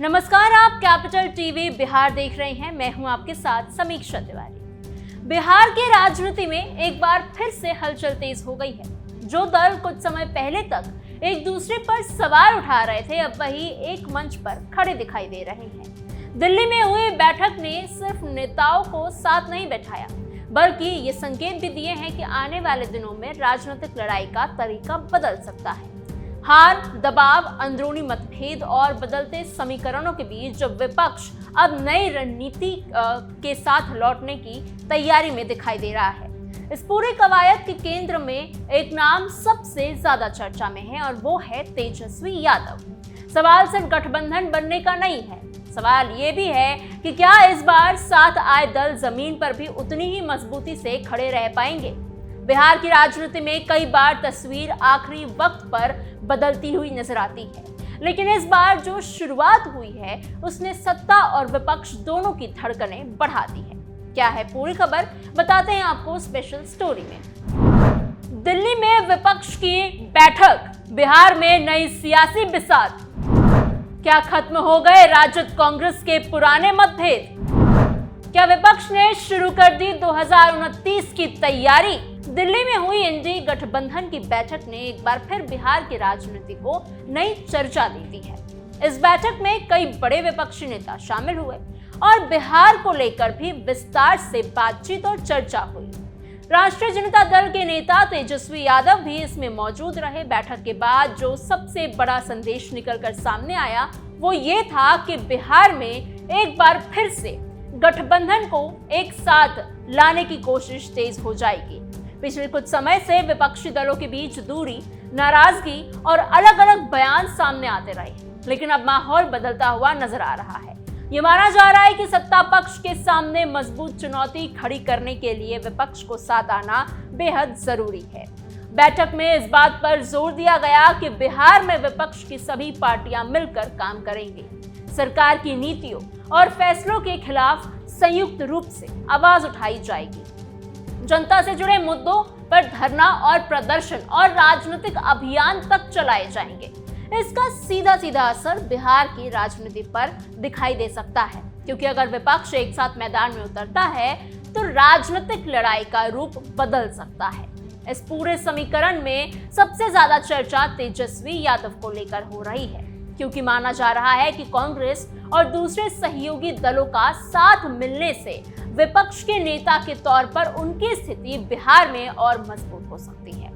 नमस्कार, आप capital TV Bihar देख रहे हैं। मैं हूं आपके साथ समीक्षा तिवारी। बिहार की राजनीति में एक बार फिर से हलचल तेज हो गई है। जो दल कुछ समय पहले तक एक दूसरे पर सवाल उठा रहे थे, अब वही एक मंच पर खड़े दिखाई दे रहे हैं। दिल्ली में हुई बैठक ने सिर्फ नेताओं को साथ नहीं बैठाया, बल्कि ये संकेत भी दिए हैं कि आने वाले दिनों में राजनीतिक लड़ाई का तरीका बदल सकता है। हार, दबाव, अंदरूनी मतभेद और बदलते समीकरणों के बीच जब विपक्ष अब नई रणनीति के साथ लौटने की तैयारी में दिखाई दे रहा है। इस पूरे कवायद के केंद्र में एक नाम सबसे ज्यादा चर्चा में है और वो है तेजस्वी यादव। सवाल सिर्फ गठबंधन बनने का नहीं है, सवाल ये भी है कि क्या इस बार साथ आए दल जमीन पर भी उतनी ही मजबूती से खड़े रह पाएंगे। बिहार की राजनीति में कई बार तस्वीर आखिरी वक्त पर बदलती हुई नजर आती है, लेकिन इस बार जो शुरुआत हुई है उसने सत्ता और विपक्ष दोनों की धड़कनें बढ़ा दी है। क्या है पूरी खबर, बताते हैं आपको स्पेशल स्टोरी में। दिल्ली में विपक्ष की बैठक, बिहार में नई सियासी बिसात। क्या खत्म हो गए राजद कांग्रेस के पुराने मतभेद? क्या विपक्ष ने शुरू कर दी 2029 की तैयारी? दिल्ली में हुई इंडी गठबंधन की बैठक ने एक बार फिर बिहार की राजनीति को नई चर्चा दे दी है। इस बैठक में कई बड़े विपक्षी नेता शामिल हुए और बिहार को लेकर भी विस्तार से बातचीत और चर्चा हुई। राष्ट्रीय जनता दल के नेता तेजस्वी यादव भी इसमें मौजूद रहे। बैठक के बाद जो सबसे बड़ा संदेश निकलकर सामने आया वो ये था कि बिहार में एक बार फिर से गठबंधन को एक साथ लाने की कोशिश तेज हो जाएगी। पिछले कुछ समय से विपक्षी दलों के बीच दूरी, नाराजगी और अलग अलग बयान सामने आते रहे, लेकिन अब माहौल बदलता हुआ नजर आ रहा है। ये माना जा रहा है कि सत्ता पक्ष के सामने मजबूत चुनौती खड़ी करने के लिए विपक्ष को साथ आना बेहद जरूरी है। बैठक में इस बात पर जोर दिया गया कि बिहार में विपक्ष की सभी पार्टियां मिलकर काम करेंगे। सरकार की नीतियों और फैसलों के खिलाफ संयुक्त रूप से आवाज उठाई जाएगी। जनता से जुड़े मुद्दों पर धरना और प्रदर्शन और राजनीतिक अभियान तक चलाए जाएंगे। इसका सीधा सीधा असर बिहार की राजनीति पर दिखाई दे सकता है, क्योंकि अगर विपक्ष एक साथ मैदान में उतरता है तो राजनीतिक लड़ाई का रूप बदल सकता है। इस पूरे समीकरण में सबसे ज्यादा चर्चा तेजस्वी यादव को लेकर हो रही है, क्योंकि माना जा रहा है कि कांग्रेस और दूसरे सहयोगी दलों का साथ मिलने से विपक्ष के नेता के तौर पर उनकी स्थिति बिहार में और मजबूत हो सकती है।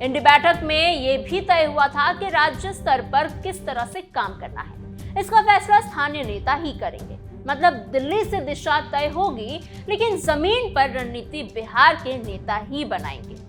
इंडी बैठक में ये भी तय हुआ था कि राज्य स्तर पर किस तरह से काम करना है। इसका फैसला स्थानीय नेता ही करेंगे, मतलब दिल्ली से दिशा तय होगी, लेकिन जमीन पर रणनीति बिहार के नेता ही बनाएंगे।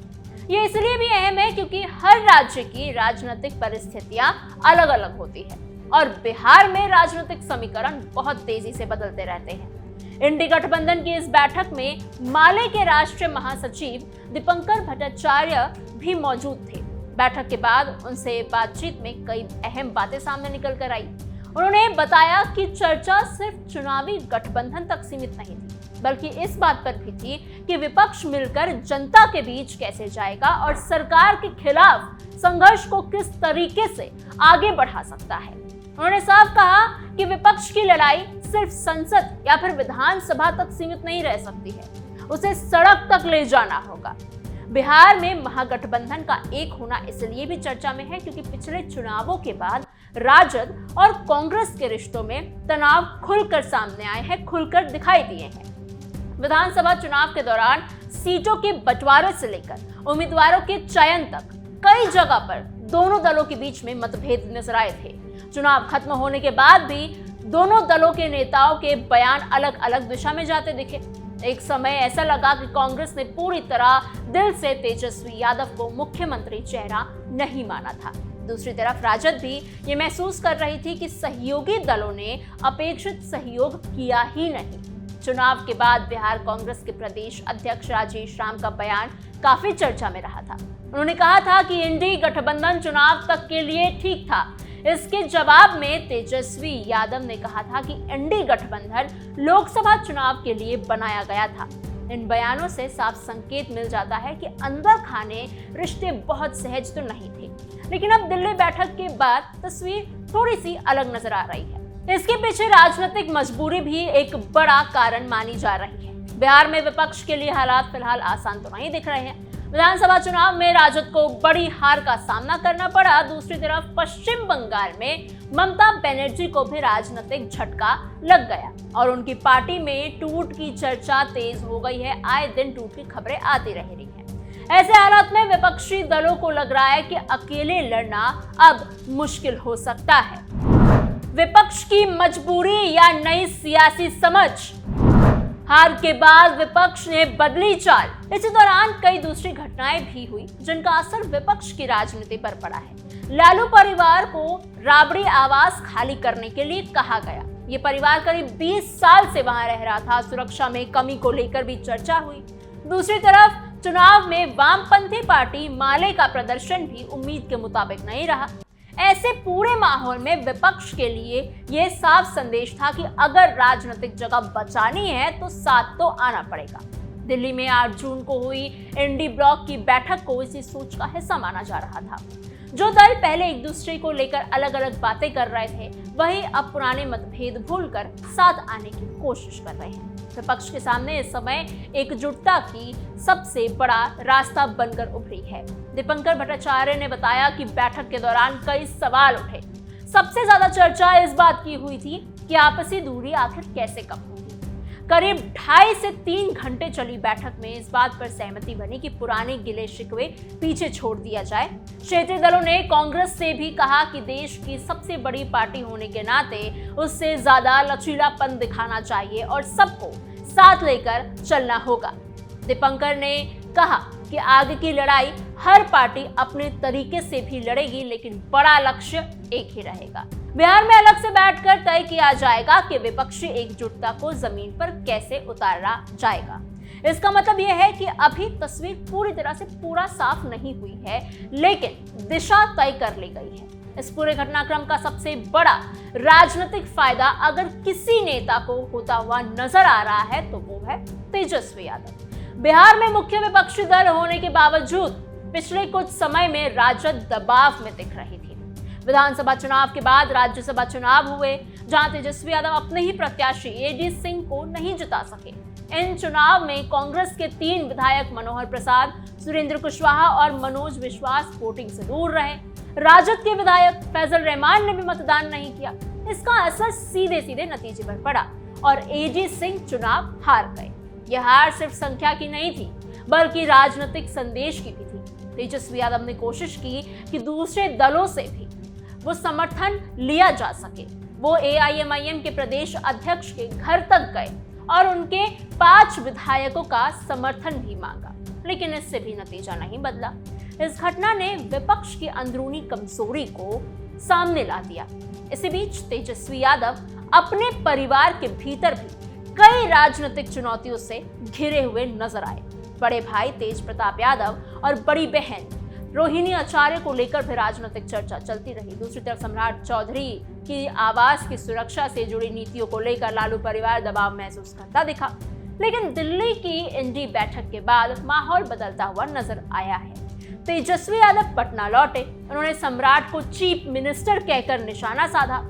ये इसलिए भी अहम है क्योंकि हर राज्य की राजनीतिक परिस्थितियां अलग अलग होती है और बिहार में राजनीतिक समीकरण बहुत तेजी से बदलते रहते हैं। इंडी गठबंधन की इस बैठक में माले के राष्ट्रीय महासचिव दीपंकर भट्टाचार्य भी मौजूद थे। बैठक के बाद उनसे बातचीत में कई अहम बातें सामने निकल कर आई। उन्होंने बताया कि चर्चा सिर्फ चुनावी गठबंधन तक सीमित नहीं थी, बल्कि इस बात पर भी थी कि विपक्ष मिलकर जनता के बीच कैसे जाएगा और सरकार के खिलाफ संघर्ष को किस तरीके से आगे बढ़ा सकता है। उन्होंने साफ कहा कि विपक्ष की लड़ाई सिर्फ संसद या फिर विधानसभा तक सीमित नहीं रह सकती है, उसे सड़क तक ले जाना होगा। बिहार में महागठबंधन का एक होना इसलिए भी चर्चा में है क्योंकि पिछले चुनावों के बाद राजद और कांग्रेस के रिश्तों में तनाव खुलकर सामने आए हैं, खुलकर दिखाई दिए हैं। विधानसभा चुनाव के दौरान सीटों के बंटवारे से लेकर उम्मीदवारों के चयन तक कई जगह पर दोनों दलों के बीच में मतभेद नजर आए थे। चुनाव खत्म होने के बाद भी दोनों दलों के नेताओं के बयान अलग अलग दिशा में जाते दिखे। एक समय ऐसा लगा कि कांग्रेस ने पूरी तरह दिल से तेजस्वी यादव को मुख्यमंत्री चेहरा नहीं माना था। दूसरी तरफ राजद भी ये महसूस कर रही थी कि सहयोगी दलों ने अपेक्षित सहयोग किया ही नहीं। चुनाव के बाद बिहार कांग्रेस के प्रदेश अध्यक्ष राजेश राम का बयान काफी चर्चा में रहा था। उन्होंने कहा था कि इंडी गठबंधन चुनाव तक के लिए ठीक था। इसके जवाब में तेजस्वी यादव ने कहा था कि इंडी गठबंधन लोकसभा चुनाव के लिए बनाया गया था। इन बयानों से साफ संकेत मिल जाता है कि अंदर खाने रिश्ते बहुत सहज तो नहीं थे, लेकिन अब दिल्ली बैठक के बाद तस्वीर थोड़ी सी अलग नजर आ रही है। इसके पीछे राजनीतिक मजबूरी भी एक बड़ा कारण मानी जा रही है। बिहार में विपक्ष के लिए हालात फिलहाल आसान तो नहीं दिख रहे हैं। विधानसभा चुनाव में राजद को बड़ी हार का सामना करना पड़ा। दूसरी तरफ पश्चिम बंगाल में ममता बनर्जी को भी राजनीतिक झटका लग गया और उनकी पार्टी में टूट की चर्चा तेज हो गई है। आए दिन टूट की खबरें आती रह रही हैं। ऐसे हालात में विपक्षी दलों को लग रहा है कि अकेले लड़ना अब मुश्किल हो सकता है। विपक्ष की मजबूरी या नई सियासी समझ? हार के बाद विपक्ष ने बदली चाल। इसी दौरान कई दूसरी घटनाएं भी हुई जिनका असर विपक्ष की राजनीति पर पड़ा है। लालू परिवार को राबड़ी आवास खाली करने के लिए कहा गया। ये परिवार करीब 20 साल से वहां रह रहा था। सुरक्षा में कमी को लेकर भी चर्चा हुई। दूसरी तरफ चुनाव में वामपंथी पार्टी माले का प्रदर्शन भी उम्मीद के मुताबिक नहीं रहा। ऐसे पूरे माहौल में विपक्ष के लिए यह साफ संदेश था कि अगर राजनीतिक जगह बचानी है तो साथ तो आना पड़ेगा। दिल्ली में 8 जून को हुई इंडी ब्लॉक की बैठक को इसी सोच का हिस्सा माना जा रहा था। जो दल पहले एक दूसरे को लेकर अलग अलग बातें कर रहे थे, वही अब पुराने मतभेद भूलकर साथ आने की कोशिश कर रहे हैं। विपक्ष के सामने इस समय एकजुटता की सबसे बड़ा रास्ता बनकर उभरी है। दीपंकर भट्टाचार्य ने बताया कि बैठक के दौरान कई सवाल उठे। सबसे ज्यादा चर्चा इस बात की हुई थी कि आपसी दूरी आखिर कैसे कम होगी। करीब 2.5 से 3 घंटे चली बैठक में इस बात पर सहमति बनी कि पुराने गिले शिकवे पीछे छोड़ दिया जाए। क्षेत्रीय दलों ने कांग्रेस से भी कहा कि देश की सबसे बड़ी पार्टी होने के नाते उससे ज्यादा लचीलापन दिखाना चाहिए और सबको साथ लेकर चलना होगा। दीपंकर ने कहा कि आगे की लड़ाई हर पार्टी अपने तरीके से भी लड़ेगी, लेकिन बड़ा लक्ष्य एक ही रहेगा। बिहार में अलग से बैठकर तय किया जाएगा कि विपक्षी एकजुटता को जमीन पर कैसे उतारा जाएगा। इसका मतलब यह है कि अभी तस्वीर पूरी तरह से पूरा साफ नहीं हुई है, लेकिन दिशा तय कर ली गई है। इस पूरे घटनाक्रम का सबसे बड़ा राजनीतिक फायदा अगर किसी नेता को होता हुआ नजर आ रहा है तो वो है तेजस्वी यादव। बिहार में मुख्य विपक्षी दल होने के बावजूद पिछले कुछ समय में राजद दबाव में दिख रही थी। विधानसभा चुनाव के बाद राज्यसभा चुनाव हुए, जहां तेजस्वी यादव अपने ही प्रत्याशी एडी सिंह को नहीं जिता सके। इन चुनाव में कांग्रेस के 3 विधायक मनोहर प्रसाद, सुरेंद्र कुशवाहा और मनोज विश्वास वोटिंग से दूर रहे। राजद के विधायक फैजल रहमान ने भी मतदान नहीं किया। इसका असर सीधे सीधे नतीजे पर पड़ा और एडी सिंह चुनाव हार गए। यह हार सिर्फ संख्या की नहीं थी, बल्कि राजनीतिक संदेश की भी थी। तेजस्वी यादव ने कोशिश की कि दूसरे दलों से भी वो समर्थन लिया जा सके। वो AIMIM के प्रदेश अध्यक्ष के घर तक गए और उनके 5 विधायकों का समर्थन भी मांगा, लेकिन इससे भी नतीजा नहीं बदला। इस घटना ने विपक्ष की अंदरूनी कमजोरी को सामने ला दिया। इसी बीच तेजस्वी यादव अपने परिवार के भीतर भी कई राजनीतिक चुनौतियों से घिरे हुए नजर आए। बड़े भाई तेज प्रताप यादव और बड़ी बहन रोहिणी आचार्य को लेकर भी राजनीतिक चर्चा चलती रही। दूसरी तरफ सम्राट चौधरी की आवास की सुरक्षा से जुड़ी नीतियों को लेकर लालू परिवार दबाव महसूस करता दिखा, लेकिन दिल्ली की इंडी बैठक के बाद माहौल बदलता हुआ नजर आया है। तेजस्वी यादव पटना लौटे। उन्होंने सम्राट को चीफ मिनिस्टर कहकर निशाना साधा।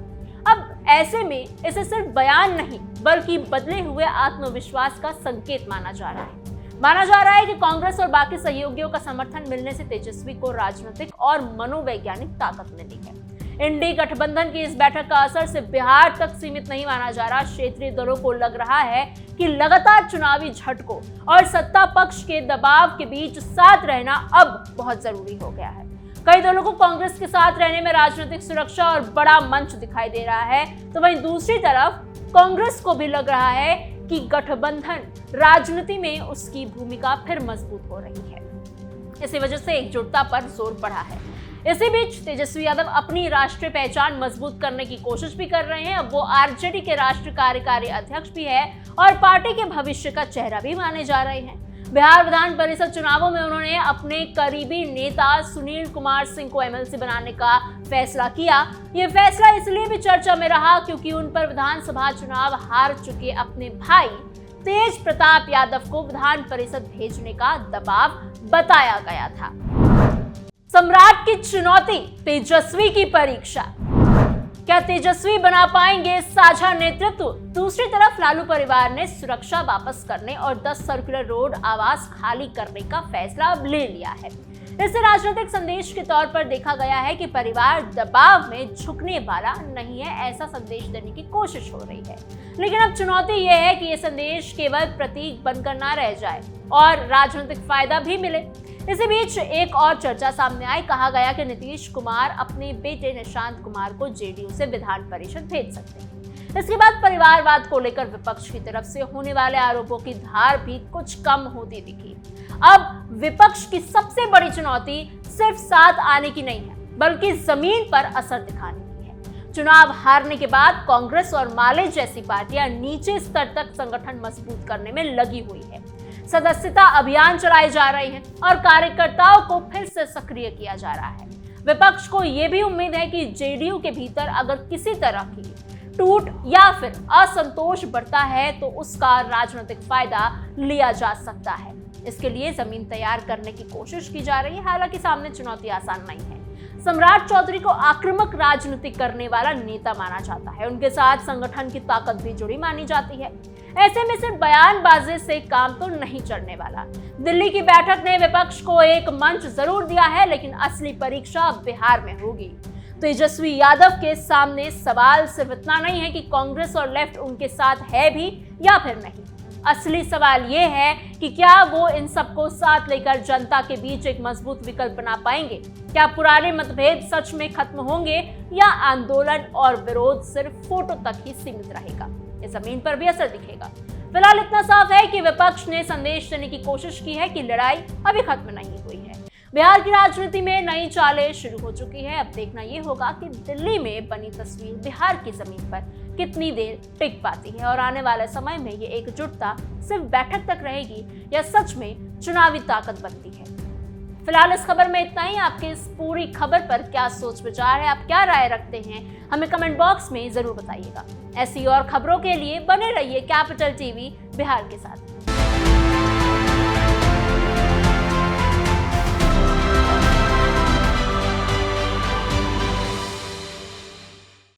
अब ऐसे में इसे सिर्फ बयान नहीं बल्कि बदले हुए आत्मविश्वास का संकेत माना जा रहा है। माना जा रहा है कि कांग्रेस और बाकी सहयोगियों का समर्थन मिलने से तेजस्वी को राजनीतिक और मनोवैज्ञानिक ताकत मिली है। इंडी गठबंधन की इस बैठक का असर सिर्फ बिहार तक सीमित नहीं माना जा रहा। क्षेत्रीय दलों को लग रहा है कि लगातार चुनावी झटकों और सत्ता पक्ष के दबाव के बीच साथ रहना अब बहुत जरूरी हो गया है। कई दलों को कांग्रेस के साथ रहने में राजनीतिक सुरक्षा और बड़ा मंच दिखाई दे रहा है, तो वहीं दूसरी तरफ कांग्रेस को भी लग रहा है कि गठबंधन राजनीति में उसकी भूमिका फिर मजबूत हो रही है। इसी वजह से एकजुटता पर जोर बढ़ा है। इसी बीच तेजस्वी यादव अपनी राष्ट्रीय पहचान मजबूत करने की कोशिश भी कर रहे हैं। अब वो आरजेडी के राष्ट्रीय कार्यकारी अध्यक्ष भी है और पार्टी के भविष्य का चेहरा भी माने जा रहे हैं। बिहार विधान परिषद चुनावों में उन्होंने अपने करीबी नेता सुनील कुमार सिंह को MLC बनाने का फैसला किया। ये फैसला इसलिए भी चर्चा में रहा क्योंकि उन पर विधानसभा चुनाव हार चुके अपने भाई तेज प्रताप यादव को विधान परिषद भेजने का दबाव बताया गया था। सम्राट की चुनौती, तेजस्वी की परीक्षा। क्या तेजस्वी बना पाएंगे साझा नेतृत्व? दूसरी तरफ लालू परिवार ने सुरक्षा वापस करने और 10 सर्कुलर रोड आवास खाली करने का फैसला अब ले लिया है। इसे राजनीतिक संदेश के तौर पर देखा गया है कि परिवार दबाव में झुकने वाला नहीं है, ऐसा संदेश देने की कोशिश हो रही है। लेकिन अब चुनौती यह है कि यह संदेश केवल प्रतीक बनकर ना रह जाए और राजनीतिक फायदा भी मिले। इसी बीच एक और चर्चा सामने आई। कहा गया कि नीतीश कुमार अपने बेटे निशांत कुमार को जेडीयू से विधान परिषद भेज सकते हैं। इसके बाद परिवारवाद को लेकर विपक्ष की तरफ से होने वाले आरोपों की धार भी कुछ कम होती दिखी। अब विपक्ष की सबसे बड़ी चुनौती सिर्फ साथ आने की नहीं है, बल्कि जमीन पर असर दिखाने की है। चुनाव हारने के बाद कांग्रेस और माले जैसी पार्टियां नीचे स्तर तक संगठन मजबूत करने में लगी हुई है। सदस्यता अभियान चलाए जा रहे हैं और कार्यकर्ताओं को फिर से सक्रिय किया जा रहा है। विपक्ष को यह भी उम्मीद है कि जेडीयू के भीतर अगर किसी तरह की टूट या फिर असंतोष बढ़ता है तो उसका राजनीतिक फायदा लिया जा सकता है। इसके लिए जमीन तैयार करने की कोशिश की जा रही है। हालांकि सामने चुनौती आसान नहीं है। सम्राट चौधरी को आक्रामक राजनीति करने वाला नेता माना जाता है। उनके साथ संगठन की ताकत भी जुड़ी मानी जाती है। ऐसे में सिर्फ बयानबाजी से काम तो नहीं चलने वाला। दिल्ली की बैठक ने विपक्ष को एक मंच जरूर दिया है, लेकिन असली परीक्षा अब बिहार में होगी। तेजस्वी यादव के सामने सवाल सिर्फ इतना नहीं है कि कांग्रेस और लेफ्ट उनके साथ है भी या फिर नहीं। असली सवाल ये है कि क्या वो इन सबको साथ लेकर जनता के बीच एक मजबूत विकल्प बना पाएंगे? क्या पुराने मतभेद सच में खत्म होंगे या आंदोलन और विरोध सिर्फ फोटो तक ही सीमित रहेगा? इस जमीन पर भी असर दिखेगा। फिलहाल इतना साफ है कि विपक्ष ने संदेश देने की कोशिश की है कि लड़ाई अभी खत्म नहीं हुई है। बिहार की राजनीति में नई चालें शुरू हो चुकी है। अब देखना यह होगा कि दिल्ली में बनी तस्वीर बिहार की जमीन पर कितनी देर टिक पाती है और आने वाले समय में ये एकजुटता सिर्फ बैठक तक रहेगी या सच में चुनावी ताकत बनती है। फिलहाल इस खबर में इतना ही। आपके इस पूरी खबर पर क्या सोच विचार है, आप क्या राय रखते हैं, हमें कमेंट बॉक्स में जरूर बताइएगा। ऐसी और खबरों के लिए बने रहिए कैपिटल टीवी बिहार के साथ।